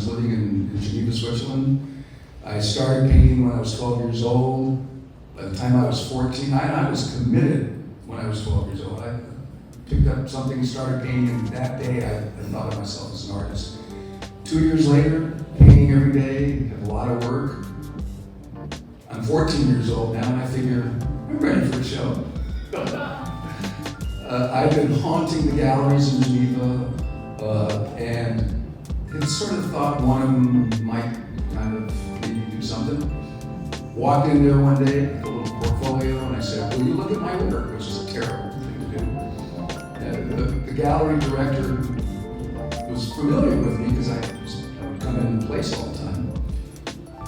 was living in Geneva, Switzerland. I started painting when I was 12 years old. By the time I was 14, I was committed when I was 12 years old. I picked up something, started painting, and that day I thought of myself as an artist. 2 years later, painting every day, have a lot of work. I'm 14 years old now, and I figure, I'm ready for a show. I've been haunting the galleries in Geneva, and had sort of thought one of them might kind of maybe do something. Walked in there one day with a little portfolio, and I said, will you look at my work? Which is a terrible thing to do. The gallery director was familiar with me because I would come in and place all the time.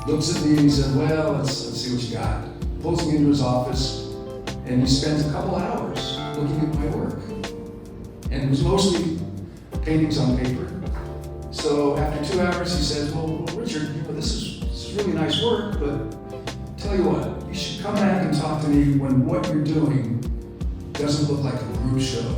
Looks at me and he said, well, let's see what you got. Pulls me into his office, and he spends a couple hours looking at my work. And it was mostly paintings on paper. So after 2 hours, he says, well, Richard, this is really nice work, but tell you what, you should come back and talk to me when what you're doing doesn't look like a group show.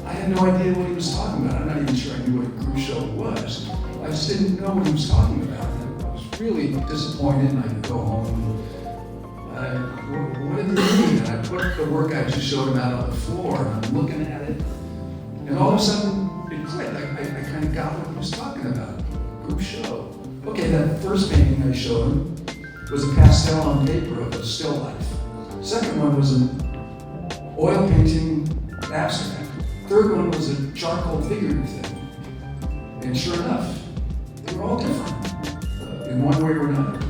I had no idea what he was talking about. I'm not even sure I knew what a group show was. I just didn't know what he was talking about. And I was really disappointed, and I'd go home. What did he mean? And I put the work I just showed him out on the floor, and I'm looking at it, and all of a sudden it clicked. I kind of got what he was talking about. Group show. Okay, that first painting I showed him was a pastel on paper of a still life. Second one was an oil painting abstract. Third one was a charcoal figurative thing. And sure enough, they were all different in one way or another.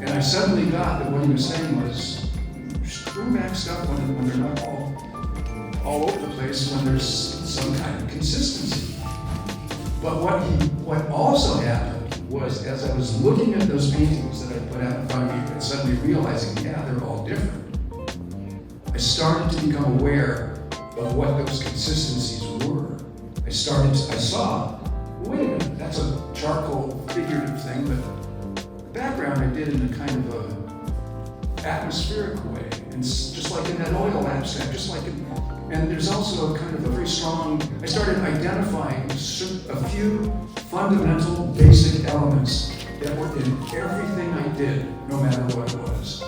And I suddenly got that what he was saying was, bring back stuff when they're not all over the place, when there's some kind of consistency. But what also happened was, as I was looking at those paintings that I put out in front of me and suddenly realizing, yeah, they're all different, I started to become aware of what those consistencies were. I saw, wait a minute, that's a charcoal figurative thing, but the background I did in a kind of a atmospheric way. And just like in that oil abstract, and there's also a kind of a very strong, I started identifying a few fundamental basic elements that were in everything I did, no matter what it was.